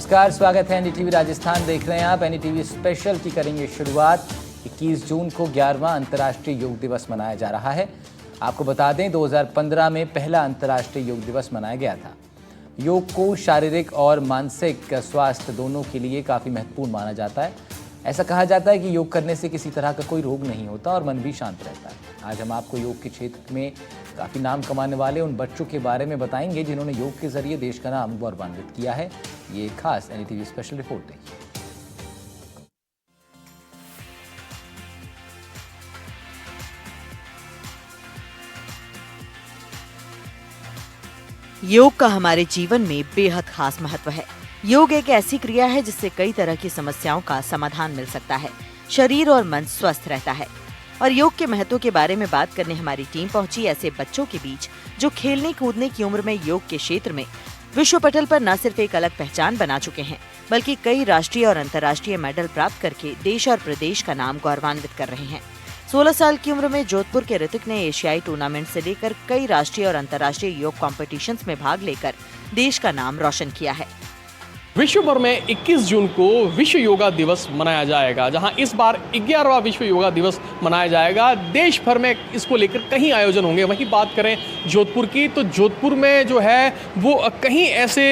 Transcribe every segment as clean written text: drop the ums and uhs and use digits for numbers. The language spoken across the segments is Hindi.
नमस्कार, स्वागत है एनडीटीवी राजस्थान देख रहे हैं आप। एनडीटीवी स्पेशल की करेंगे शुरुआत। 21 जून को 11वां अंतर्राष्ट्रीय योग दिवस मनाया जा रहा है। आपको बता दें 2015 में पहला अंतर्राष्ट्रीय योग दिवस मनाया गया था। योग को शारीरिक और मानसिक स्वास्थ्य दोनों के लिए काफ़ी महत्वपूर्ण माना जाता है। ऐसा कहा जाता है कि योग करने से किसी तरह का कोई रोग नहीं होता और मन भी शांत रहता है। आज हम आपको योग के क्षेत्र में काफ़ी नाम कमाने वाले उन बच्चों के बारे में बताएंगे जिन्होंने योग के जरिए देश का नाम गौरवान्वित किया है। ये खास एनडीटीवी स्पेशल रिपोर्ट देखिए। योग का हमारे जीवन में बेहद खास महत्व है। योग एक ऐसी क्रिया है जिससे कई तरह की समस्याओं का समाधान मिल सकता है। शरीर और मन स्वस्थ रहता है। और योग के महत्व के बारे में बात करने हमारी टीम पहुंची ऐसे बच्चों के बीच जो खेलने कूदने की उम्र में योग के क्षेत्र में विश्व पटल पर न सिर्फ एक अलग पहचान बना चुके हैं, बल्कि कई राष्ट्रीय और अंतर्राष्ट्रीय मेडल प्राप्त करके देश और प्रदेश का नाम गौरवान्वित कर रहे हैं। 16 साल की उम्र में जोधपुर के ऋतिक ने एशियाई टूर्नामेंट से लेकर कई राष्ट्रीय और अंतर्राष्ट्रीय योग कॉम्पिटिशन्स में भाग लेकर देश का नाम रोशन किया है। विश्व भर में 21 जून को विश्व योगा दिवस मनाया जाएगा, जहां इस बार 11वां विश्व योगा दिवस मनाया जाएगा। देश भर में इसको लेकर कई आयोजन होंगे। वहीं बात करें जोधपुर की, तो जोधपुर में जो है वो कहीं ऐसे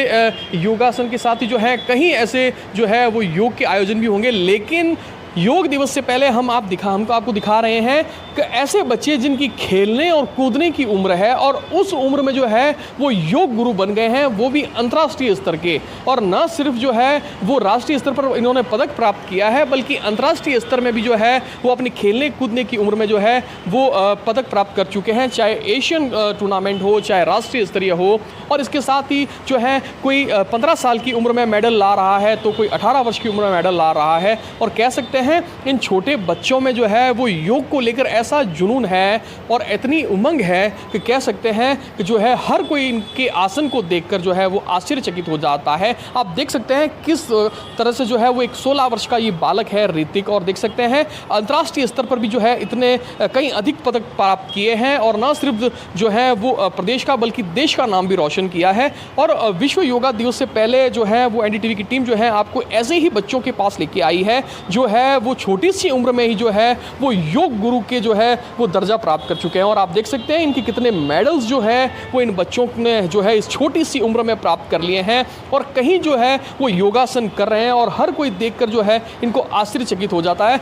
योगासन के साथ ही जो है कहीं ऐसे जो है वो योग के आयोजन भी होंगे। लेकिन योग दिवस से पहले हम आपको दिखा रहे हैं कि ऐसे बच्चे जिनकी खेलने और कूदने की उम्र है और उस उम्र में जो है वो योग गुरु बन गए हैं, वो भी अंतर्राष्ट्रीय स्तर के। और न सिर्फ जो है वो राष्ट्रीय स्तर पर इन्होंने पदक प्राप्त किया है, बल्कि अंतर्राष्ट्रीय स्तर में भी जो है वो अपनी खेलने कूदने की उम्र में जो है वो पदक प्राप्त कर चुके हैं, चाहे एशियन टूर्नामेंट हो, चाहे राष्ट्रीय स्तरीय हो। और इसके साथ ही जो है कोई 15 साल की उम्र में मेडल ला रहा है, तो कोई 18 वर्ष की उम्र में मेडल ला रहा है। और कह सकते हैं इन छोटे बच्चों में जो है वो योग को लेकर ऐसा जुनून है और इतनी उमंग है कि कह सकते हैं कि जो है हर कोई इनके आसन को देखकर जो है वो आश्चर्यचकित हो जाता है। आप देख सकते हैं किस तरह से जो है वो एक 16 वर्ष का ये बालक है ऋतिक, और देख सकते हैं अंतर्राष्ट्रीय स्तर पर भी जो है इतने कई अधिक पदक प्राप्त किए हैं और न सिर्फ जो है वो प्रदेश का बल्कि देश का नाम भी रोशन किया है। और विश्व योगा दिवस से पहले जो है वो एनडीटीवी की टीम जो है आपको ऐसे ही बच्चों के पास लेके आई है जो है वो छोटी सी उम्र में ही जो है वो योग गुरु के जो है वो दर्जा प्राप्त कर चुके हैं। और आप देख सकते हैं इनकी कितने मेडल्स जो है वो इन बच्चों ने जो है इस छोटी सी उम्र में प्राप्त कर लिए हैं। और कहीं जो है वो योगासन कर रहे हैं और हर कोई देखकर जो है इनको आश्चर्यचकित हो जाता है।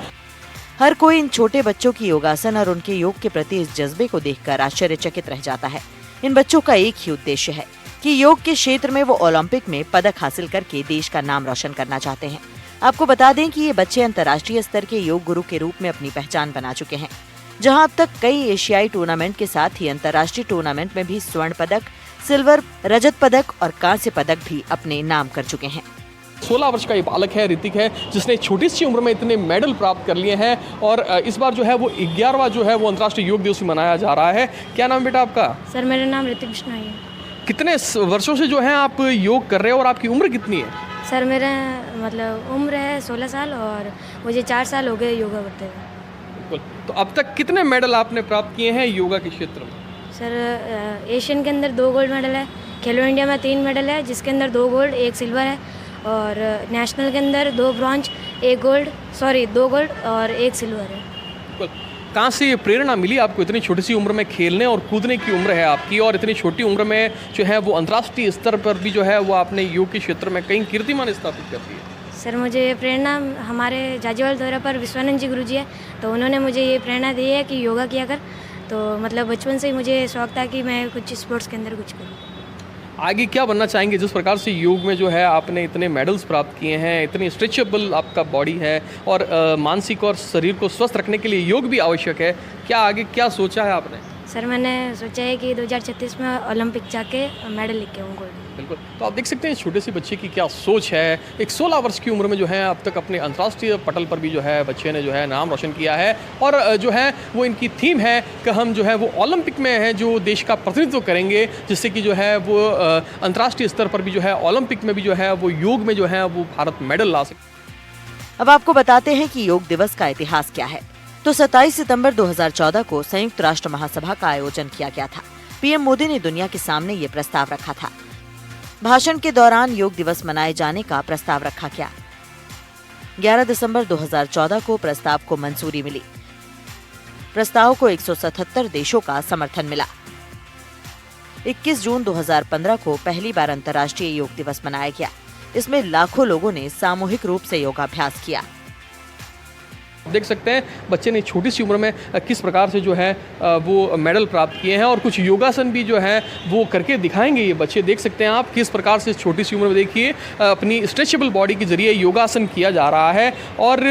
हर कोई इन छोटे बच्चों की योगासन और उनके योग के प्रति इस जज्बे को देखकर आश्चर्यचकित रह जाता है। इन बच्चों का एक ही उद्देश्य है कि योग के क्षेत्र में वो ओलंपिक में पदक हासिल करके देश का नाम रोशन करना चाहते हैं। आपको बता दें कि ये बच्चे अंतर्राष्ट्रीय स्तर के योग गुरु के रूप में अपनी पहचान बना चुके हैं, जहां अब तक कई एशियाई टूर्नामेंट के साथ ही अंतर्राष्ट्रीय टूर्नामेंट में भी स्वर्ण पदक, सिल्वर, रजत पदक और कांस्य पदक भी अपने नाम कर चुके हैं। 16 वर्ष का ये बालक है ऋतिक है, जिसने छोटी सी उम्र में इतने मेडल प्राप्त कर लिए हैं। और इस बार जो है वो 11वां जो है वो अंतर्राष्ट्रीय योग दिवस मनाया जा रहा है। क्या नाम बेटा आपका? सर मेरा नाम ऋतिक बिश्नोई है। कितने वर्षों से जो है आप योग कर रहे हो और आपकी उम्र कितनी है? सर मेरा मतलब उम्र है 16 साल और मुझे 4 साल हो गए योगा करते हुए। बिल्कुल। तो अब तक कितने मेडल आपने प्राप्त किए हैं योगा के क्षेत्र में? सर एशियन के अंदर 2 गोल्ड मेडल है, खेलो इंडिया में 3 मेडल है जिसके अंदर 2 गोल्ड 1 सिल्वर है, और नेशनल के अंदर 2 ब्रॉन्ज 2 गोल्ड और 1 सिल्वर है। बिल्कुल। कहाँ से ये प्रेरणा मिली आपको? इतनी छोटी सी उम्र में खेलने और कूदने की उम्र है आपकी, और इतनी छोटी उम्र में जो है वो अंतर्राष्ट्रीय स्तर पर भी जो है वो आपने योग के क्षेत्र में कई कीर्तिमान स्थापित कर दिए। सर मुझे प्रेरणा हमारे जाजीवाल दौरा पर विश्वानंद जी गुरु जी है, तो उन्होंने मुझे ये प्रेरणा दी है कि योगा किया कर। तो मतलब बचपन से ही मुझे शौक था कि मैं कुछ स्पोर्ट्स के अंदर कुछ करूँ। आगे क्या बनना चाहेंगे? जिस प्रकार से योग में जो है आपने इतने मेडल्स प्राप्त किए हैं, इतनी स्ट्रेचेबल आपका बॉडी है और मानसिक और शरीर को स्वस्थ रखने के लिए योग भी आवश्यक है, क्या आगे क्या सोचा है आपने? सर मैंने सोचा है कि 2036 में ओलंपिक जाके मेडल लेके आऊँ गोल्ड। बिल्कुल। तो आप देख सकते हैं छोटे से बच्चे की क्या सोच है। एक 16 वर्ष की उम्र में जो है अब तक अपने अंतर्राष्ट्रीय पटल पर भी जो है बच्चे ने जो है नाम रोशन किया है। और जो है वो इनकी थीम है कि हम जो है वो ओलंपिक में है जो देश का प्रतिनिधित्व करेंगे, जिससे कि जो है वो अंतर्राष्ट्रीय स्तर पर भी जो है ओलंपिक में भी जो है वो योग में जो है वो भारत मेडल ला सके। अब आपको बताते हैं कि योग दिवस का इतिहास क्या है। तो 27 सितंबर 2014 को संयुक्त राष्ट्र महासभा का आयोजन किया गया था। पीएम मोदी ने दुनिया के सामने ये प्रस्ताव रखा था। भाषण के दौरान योग दिवस मनाए जाने का प्रस्ताव रखा गया। 11 दिसंबर 2014 को प्रस्ताव को मंजूरी मिली। प्रस्ताव को 177 देशों का समर्थन मिला। 21 जून 2015 को पहली बार अंतर्राष्ट्रीय योग दिवस मनाया गया। इसमें लाखों लोगों ने सामूहिक रूप से योगाभ्यास किया। देख सकते हैं बच्चे ने छोटी सी उम्र में किस प्रकार से जो है वो मेडल प्राप्त किए हैं और कुछ योगासन भी जो है वो करके दिखाएंगे। ये बच्चे देख सकते हैं आप किस प्रकार से छोटी सी उम्र में देखिए अपनी स्ट्रेचेबल बॉडी के जरिए योगासन किया जा रहा है और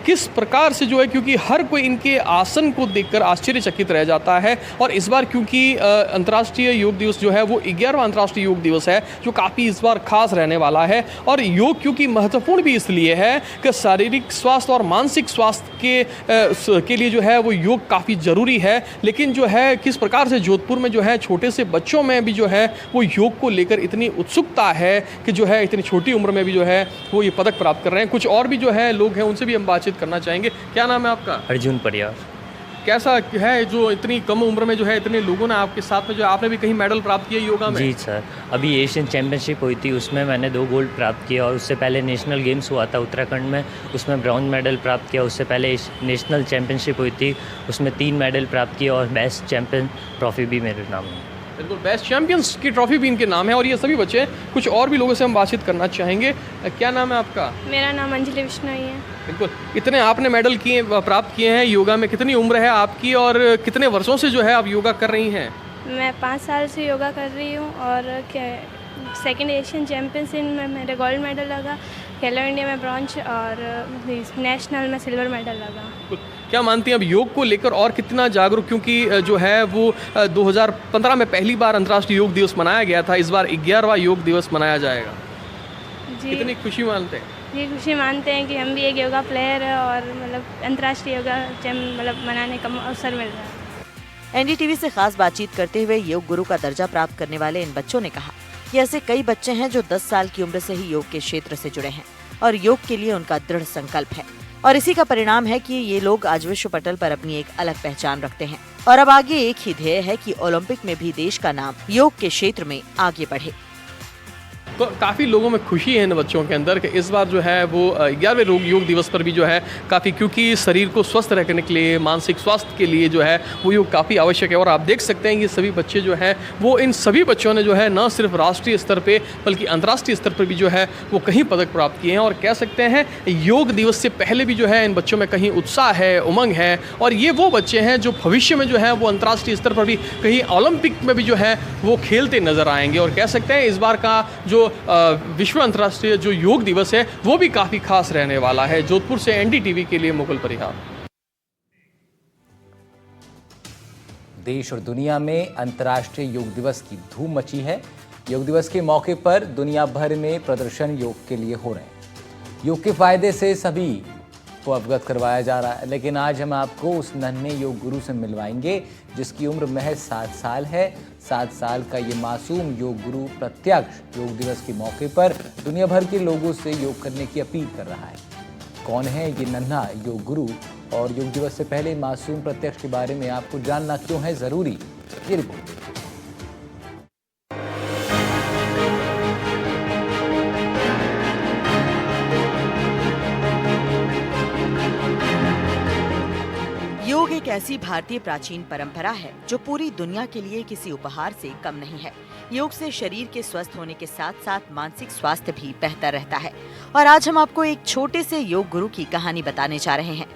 किस प्रकार से जो है, क्योंकि हर कोई इनके आसन को देखकर आश्चर्यचकित रह जाता है। और इस बार क्योंकि अंतर्राष्ट्रीय योग दिवस जो है वो 11वां अंतर्राष्ट्रीय योग दिवस है जो काफ़ी इस बार खास रहने वाला है। और योग क्योंकि महत्वपूर्ण भी इसलिए है कि शारीरिक स्वास्थ्य और मानसिक स्वास्थ्य के लिए जो है वो योग काफ़ी ज़रूरी है। लेकिन जो है किस प्रकार से जोधपुर में जो है छोटे से बच्चों में भी जो है वो योग को लेकर इतनी उत्सुकता है कि जो है इतनी छोटी उम्र में भी जो है वो ये पदक प्राप्त कर रहे हैं। कुछ और भी जो है लोग हैं उनसे भी हम बातचीत करना चाहेंगे। क्या नाम है आपका? अर्जुन परियार। कैसा है जो इतनी कम उम्र में जो है इतने लोगों ने आपके साथ में जो आपने भी कहीं मेडल प्राप्त किए योगा में? जी सर, अभी एशियन चैम्पियनशिप हुई थी उसमें मैंने 2 गोल्ड प्राप्त किए और उससे पहले नेशनल गेम्स हुआ था उत्तराखंड में, उसमें ब्रॉन्ज मेडल प्राप्त किया। उससे पहले नेशनल चैम्पियनशिप हुई थी उसमें 3 मेडल प्राप्त किए और बेस्ट चैम्पियन ट्रॉफी भी मेरे नाम है। बिल्कुल, बेस्ट चैंपियंस की ट्रॉफी भी इनके नाम है। और ये सभी बच्चे कुछ और भी लोगों से हम बातचीत करना चाहेंगे। क्या नाम है आपका? मेरा नाम अंजलि बिश्नोई है। बिल्कुल, इतने आपने मेडल प्राप्त किए हैं योगा में। कितनी उम्र है आपकी और कितने वर्षों से जो है आप योगा कर रही हैं? मैं 5 साल से योगा कर रही हूँ और सेकंड एशियन चैम्पियनशिप में मेरे गोल्ड मेडल लगा, खेलो इंडिया में ब्रॉन्ज और नेशनल में सिल्वर मेडल लगा। क्या मानती हैं अब योग को लेकर और कितना जागरूक, क्योंकि जो है वो 2015 में पहली बार अंतर्राष्ट्रीय योग दिवस मनाया गया था, इस बार 11वां योग दिवस मनाया जाएगा। जी, कितनी खुशी मानते हैं? ये खुशी मानते हैं कि हम भी एक योगा प्लेयर है और मतलब अंतर्राष्ट्रीय योगा मतलब मनाने का अवसर मिल रहा है। एनडीटीवी से खास बातचीत करते हुए योग गुरु का दर्जा प्राप्त करने वाले इन बच्चों ने कहा कि ऐसे कई बच्चे हैं जो 10 साल की उम्र से ही योग के क्षेत्र से जुड़े हैं और योग के लिए उनका दृढ़ संकल्प है और इसी का परिणाम है कि ये लोग आज विश्व पटल पर अपनी एक अलग पहचान रखते हैं और अब आगे एक ही ध्येय है कि ओलंपिक में भी देश का नाम योग के क्षेत्र में आगे बढ़े। तो काफ़ी लोगों में खुशी है इन बच्चों के अंदर कि इस बार जो है वो 11वें योग दिवस पर भी जो है काफ़ी, क्योंकि शरीर को स्वस्थ रखने के लिए, मानसिक स्वास्थ्य के लिए जो है वो योग काफ़ी आवश्यक है। और आप देख सकते हैं ये सभी बच्चे जो है वो इन सभी बच्चों ने जो है न सिर्फ राष्ट्रीय स्तर पे बल्कि अंतर्राष्ट्रीय स्तर पर भी जो है वो कहीं पदक प्राप्त किए हैं। और कह सकते हैं योग दिवस से पहले भी जो है इन बच्चों में कहीं उत्साह है, उमंग है और ये वो बच्चे हैं जो भविष्य में जो है वो अंतर्राष्ट्रीय स्तर पर भी कहीं ओलंपिक में भी जो है वो खेलते नजर आएंगे। और कह सकते हैं इस बार का जो विश्व अंतर्राष्ट्रीय जो योग दिवस है वो भी काफ़ी खास रहने वाला है। जोधपुर से एनडीटीवी के लिए मुकुल परिहार। देश और दुनिया में अंतर्राष्ट्रीय योग दिवस की धूम मची है। योग दिवस के मौके पर दुनिया भर में प्रदर्शन योग के लिए हो रहे हैं। योग के फायदे से सभी को अवगत करवाया जा रहा है, लेकिन आज हम आपको उस नन्हे योग गुरु से मिलवाएंगे जिसकी उम्र महज 7 साल है। 7 साल का ये मासूम योग गुरु प्रत्यक्ष योग दिवस के मौके पर दुनिया भर के लोगों से योग करने की अपील कर रहा है। कौन है ये नन्हा योग गुरु और योग दिवस से पहले मासूम प्रत्यक्ष के बारे में आपको जानना क्यों है जरूरी, ये रिपोर्ट। योग एक ऐसी भारतीय प्राचीन परंपरा है जो पूरी दुनिया के लिए किसी उपहार से कम नहीं है। योग से शरीर के स्वस्थ होने के साथ साथ मानसिक स्वास्थ्य भी बेहतर रहता है और आज हम आपको एक छोटे से योग गुरु की कहानी बताने जा रहे हैं।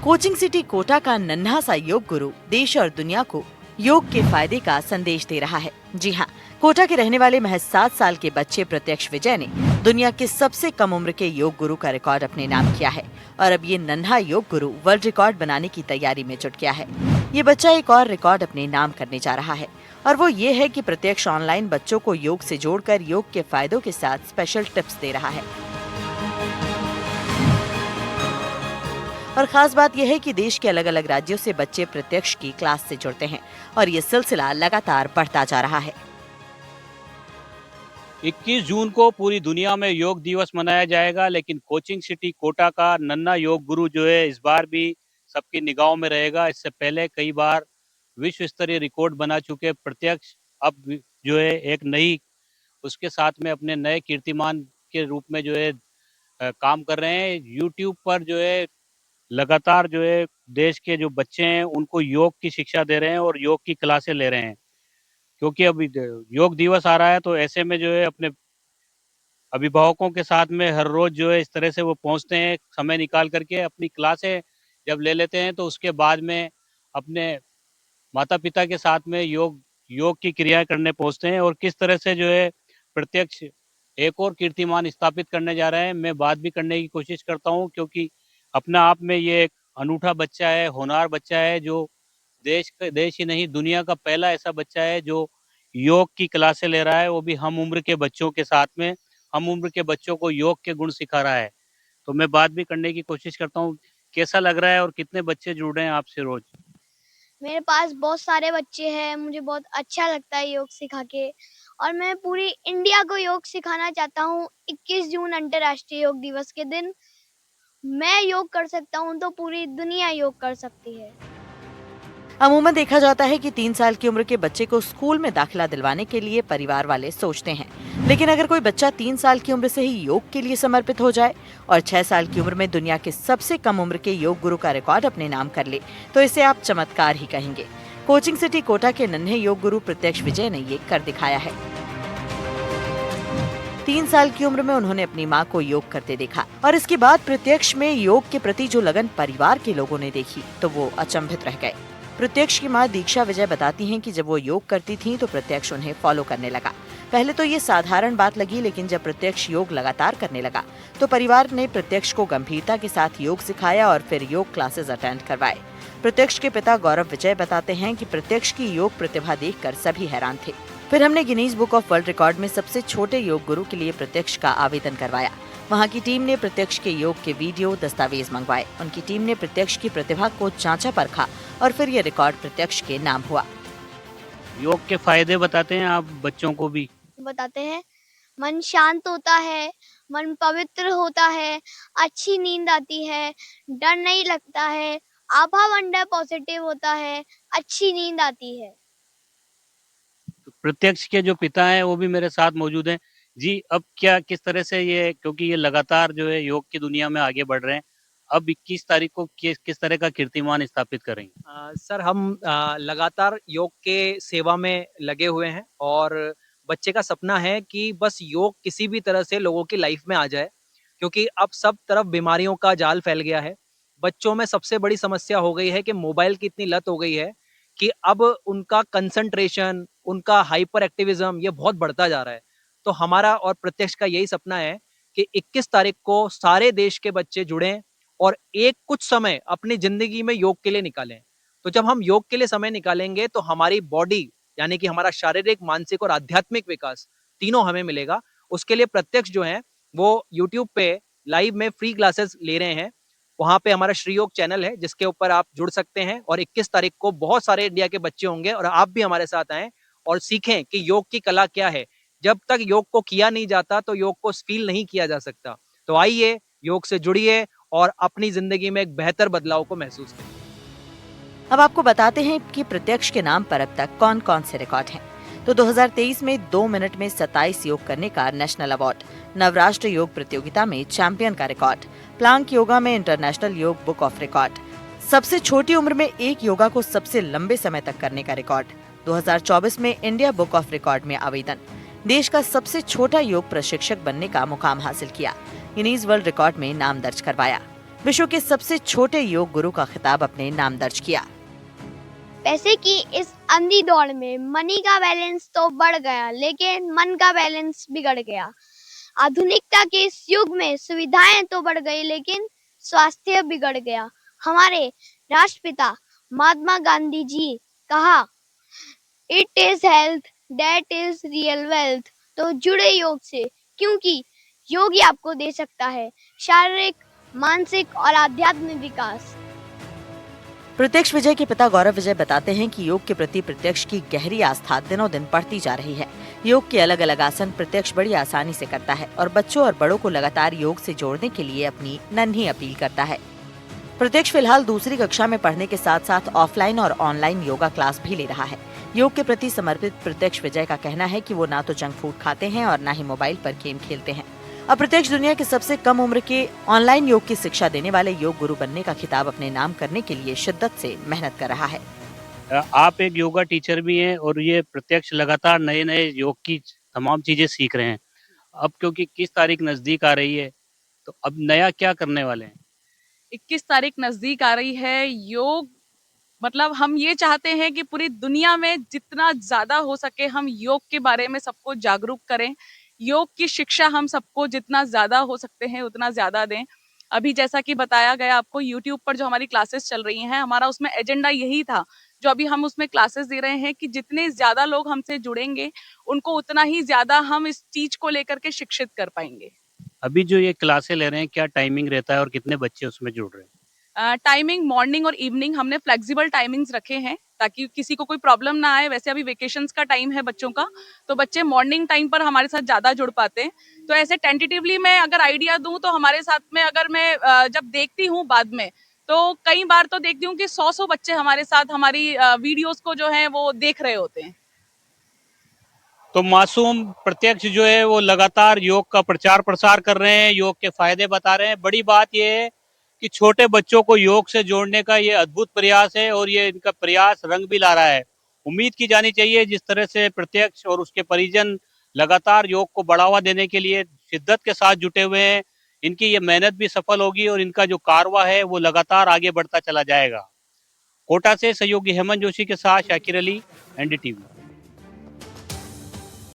कोचिंग सिटी कोटा का नन्हा सा योग गुरु देश और दुनिया को योग के फायदे का संदेश दे रहा है। जी हाँ, कोटा के रहने वाले महज 7 साल के बच्चे प्रत्यक्ष विजय ने दुनिया के सबसे कम उम्र के योग गुरु का रिकॉर्ड अपने नाम किया है और अब ये नन्हा योग गुरु वर्ल्ड रिकॉर्ड बनाने की तैयारी में जुट गया है। ये बच्चा एक और रिकॉर्ड अपने नाम करने जा रहा है और वो ये है कि प्रत्यक्ष ऑनलाइन बच्चों को योग से जोड़कर योग के फायदों के साथ स्पेशल टिप्स दे रहा है। और खास बात यह है कि देश के अलग अलग राज्यों से बच्चे प्रत्यक्ष की क्लास से जुड़ते हैं और ये सिलसिला लगातार बढ़ता जा रहा है। 21 जून को पूरी दुनिया में योग दिवस मनाया जाएगा, लेकिन कोचिंग सिटी कोटा का नन्हा योग गुरु जो है इस बार भी सबकी निगाहों में रहेगा। इससे पहले कई बार विश्व स्तरीय रिकॉर्ड बना चुके प्रत्यक्ष अब जो है एक नई उसके साथ में अपने नए कीर्तिमान के रूप में जो है काम कर रहे हैं। यूट्यूब पर जो है लगातार जो है देश के जो बच्चे हैं उनको योग की शिक्षा दे रहे हैं और योग की क्लासें ले रहे हैं, क्योंकि अभी योग दिवस आ रहा है, तो ऐसे में जो है अपने अभिभावकों के साथ में हर रोज जो है इस तरह से वो पहुंचते हैं, समय निकाल करके अपनी क्लासें जब ले लेते हैं, तो उसके बाद में अपने माता पिता के साथ में योग योग की क्रियाएं करने पहुंचते हैं और किस तरह से जो है प्रत्यक्ष एक और कीर्तिमान स्थापित करने जा रहे हैं। मैं बात भी करने की कोशिश करता हूं, क्योंकि अपने आप में ये एक अनूठा बच्चा है, होनहार बच्चा है, जो देश ही नहीं दुनिया का पहला ऐसा बच्चा है जो योग की क्लासें ले रहा है, वो भी हम उम्र के बच्चों के साथ में, हम उम्र के बच्चों को योग के गुण सिखा रहा है। तो मैं बात भी करने की कोशिश करता हूँ, कैसा लग रहा है और कितने बच्चे जुड़ रहे हैं आपसे रोज? मेरे पास बहुत सारे बच्चे हैं, मुझे बहुत अच्छा लगता है योग सिखा के और मैं पूरी इंडिया को योग सिखाना चाहता हूँ। 21 जून अंतर्राष्ट्रीय योग दिवस के दिन मैं योग कर सकता हूँ तो पूरी दुनिया योग कर सकती है। अमूमन देखा जाता है कि 3 साल की उम्र के बच्चे को स्कूल में दाखिला दिलवाने के लिए परिवार वाले सोचते हैं, लेकिन अगर कोई बच्चा 3 साल की उम्र से ही योग के लिए समर्पित हो जाए और 6 साल की उम्र में दुनिया के सबसे कम उम्र के योग गुरु का रिकॉर्ड अपने नाम कर ले, तो इसे आप चमत्कार ही कहेंगे। कोचिंग सिटी कोटा के नन्हे योग गुरु प्रत्यक्ष विजय ने ये कर दिखाया है। 3 साल की उम्र में उन्होंने अपनी मां को योग करते देखा और इसके बाद प्रत्यक्ष में योग के प्रति जो लगन परिवार के लोगों ने देखी तो वो अचंभित रह गए। प्रत्यक्ष की मां दीक्षा विजय बताती हैं कि जब वो योग करती थीं तो प्रत्यक्ष उन्हें फॉलो करने लगा। पहले तो ये साधारण बात लगी, लेकिन जब प्रत्यक्ष योग लगातार करने लगा तो परिवार ने प्रत्यक्ष को गंभीरता के साथ योग सिखाया और फिर योग क्लासेस अटेंड करवाए। प्रत्यक्ष के पिता गौरव विजय बताते हैं कि प्रत्यक्ष की योग प्रतिभा देखकर सभी हैरान थे। फिर हमने Guinness book of world record में सबसे छोटे योग गुरु के लिए प्रत्यक्ष का आवेदन करवाया। वहां की टीम ने प्रत्यक्ष के योग के वीडियो दस्तावेज मंगवाए। उनकी टीम ने प्रत्यक्ष की प्रतिभा को जांचा परखा और फिर ये रिकॉर्ड प्रत्यक्ष के नाम हुआ। योग के फायदे बताते हैं आप बच्चों को भी? बताते हैं, मन शांत होता है, मन पवित्र होता है, अच्छी नींद आती है, डर नहीं लगता है, आभा मंडल पॉजिटिव होता है, अच्छी नींद आती है। प्रत्यक्ष के जो पिता हैं वो भी मेरे साथ मौजूद हैं। जी, अब क्या किस तरह से ये, क्योंकि ये लगातार जो है योग की दुनिया में आगे बढ़ रहे हैं, अब 21 तारीख को किस तरह का कीर्तिमान स्थापित करेंगे? सर हम लगातार योग के सेवा में लगे हुए हैं और बच्चे का सपना है कि बस योग किसी भी तरह से लोगों की लाइफ में आ जाए, क्योंकि अब सब तरफ बीमारियों का जाल फैल गया है। बच्चों में सबसे बड़ी समस्या हो गई है कि मोबाइल की इतनी लत हो गई है कि अब उनका कंसंट्रेशन, उनका हाइपर एक्टिविज्म ये बहुत बढ़ता जा रहा है। तो हमारा और प्रत्यक्ष का यही सपना है कि 21 तारीख को सारे देश के बच्चे जुड़ें और एक कुछ समय अपनी जिंदगी में योग के लिए निकालें। तो जब हम योग के लिए समय निकालेंगे तो हमारी बॉडी यानी कि हमारा शारीरिक, मानसिक और आध्यात्मिक विकास तीनों हमें मिलेगा। उसके लिए प्रत्यक्ष जो है वो यूट्यूब पे लाइव में फ्री क्लासेस ले रहे हैं। वहां पे हमारा श्री योग चैनल है जिसके ऊपर आप जुड़ सकते हैं और 21 तारीख को बहुत सारे इंडिया के बच्चे होंगे और आप भी हमारे साथ आएं और सीखें कि योग की कला क्या है। जब तक योग को किया नहीं जाता तो योग को फील नहीं किया जा सकता। तो आइए, योग से जुड़िए और अपनी जिंदगी में एक बेहतर बदलाव को महसूस करें। अब आपको बताते हैं कि प्रत्यक्ष के नाम पर अब तक कौन कौन से रिकॉर्ड हैं। तो 2023 में 2 मिनट में 27 योग करने का नेशनल अवार्ड, नवराष्ट्र योग प्रतियोगिता में चैंपियन का रिकॉर्ड, प्लांक योगा में इंटरनेशनल योग बुक ऑफ रिकॉर्ड, सबसे छोटी उम्र में एक योगा को सबसे लंबे समय तक करने का रिकॉर्ड, 2024 में इंडिया बुक ऑफ रिकॉर्ड में आवेदन, देश का सबसे छोटा योग प्रशिक्षक बनने का मुकाम हासिल किया, गिनीज वर्ल्ड रिकॉर्ड में नाम दर्ज करवाया, विश्व के सबसे छोटे योग गुरु का खिताब अपने नाम दर्ज किया। पैसे की इस अंधी दौड़ में मनी का बैलेंस तो बढ़ गया, लेकिन मन का बैलेंस बिगड़ गया। आधुनिकता के इस युग में सुविधाएं तो बढ़ गई, लेकिन स्वास्थ्य बिगड़ गया। हमारे राष्ट्रपिता महात्मा गांधी जी कहा, it is health that is real wealth. तो जुड़े योग से, क्योंकि योग ही आपको दे सकता है शारीरिक, मानसिक और आध्यात्मिक विकास। प्रत्यक्ष विजय के पिता गौरव विजय बताते हैं कि योग के प्रति प्रत्यक्ष की गहरी आस्था दिनों दिन बढ़ती जा रही है। योग के अलग अलग आसन प्रत्यक्ष बड़ी आसानी से करता है और बच्चों और बड़ों को लगातार योग से जोड़ने के लिए अपनी नन्ही अपील करता है। प्रत्यक्ष फिलहाल दूसरी कक्षा में पढ़ने के साथ साथ ऑफलाइन और ऑनलाइन योगा क्लास भी ले रहा है। योग के प्रति समर्पित प्रत्यक्ष विजय का कहना है कि वो ना तो जंक फूड खाते हैं और ना ही मोबाइल पर गेम खेलते हैं। अब प्रत्यक्ष दुनिया के सबसे कम उम्र के ऑनलाइन योग की शिक्षा देने वाले योग गुरु बनने का खिताब अपने नाम करने के लिए शिद्दत से मेहनत कर रहा है। आप एक योगा टीचर भी हैं और ये प्रत्यक्ष लगातार नए नए योग की तमाम चीजें सीख रहे हैं। अब क्योंकि 21 तारीख नजदीक आ रही है, तो अब नया क्या करने वाले हैं? 21 तारीख नजदीक आ रही है। योग मतलब हम ये चाहते हैं कि पूरी दुनिया में जितना ज्यादा हो सके हम योग के बारे में सबको जागरूक करें। योग की शिक्षा हम सबको जितना ज्यादा हो सकते हैं उतना ज्यादा दें। अभी जैसा कि बताया गया आपको, यूट्यूब पर जो हमारी क्लासेस चल रही हैं, हमारा उसमें एजेंडा यही था, जो अभी हम उसमें क्लासेस दे रहे हैं, कि जितने ज्यादा लोग हमसे जुड़ेंगे उनको उतना ही ज्यादा हम इस चीज को लेकर के शिक्षित कर पाएंगे। अभी जो ये क्लासें ले रहे हैं, क्या टाइमिंग रहता है और कितने बच्चे उसमें जुड़ रहे हैं? टाइमिंग मॉर्निंग और इवनिंग हमने फ्लेक्सिबल टाइमिंग्स रखे हैं ताकि किसी को कोई प्रॉब्लम ना आए। वैसे अभी वेकेशंस का टाइम है बच्चों का, तो बच्चे मॉर्निंग टाइम पर हमारे साथ ज्यादा जुड़ पाते हैं। तो ऐसे टेंटेटिवली मैं अगर आइडिया दूं तो हमारे साथ में अगर मैं जब देखती हूँ बाद में, तो कई बार तो देखती हूँ कि 100 बच्चे हमारे साथ हमारी वीडियोस को जो है वो देख रहे होते हैं। तो मासूम प्रत्यक्ष जो है वो लगातार योग का प्रचार प्रसार कर रहे हैं, योग के फायदे बता रहे हैं। बड़ी बात यह है कि छोटे बच्चों को योग से जोड़ने का ये अद्भुत प्रयास है और ये इनका प्रयास रंग भी ला रहा है। उम्मीद की जानी चाहिए जिस तरह से प्रत्यक्ष और उसके परिजन लगातार योग को बढ़ावा देने के लिए शिद्दत के साथ जुटे हुए हैं, इनकी ये मेहनत भी सफल होगी और इनका जो कारवा है वो लगातार आगे बढ़ता चला जाएगा। कोटा से सहयोगी हेमंत जोशी के साथ शाकिर अली, एनडीटीवी।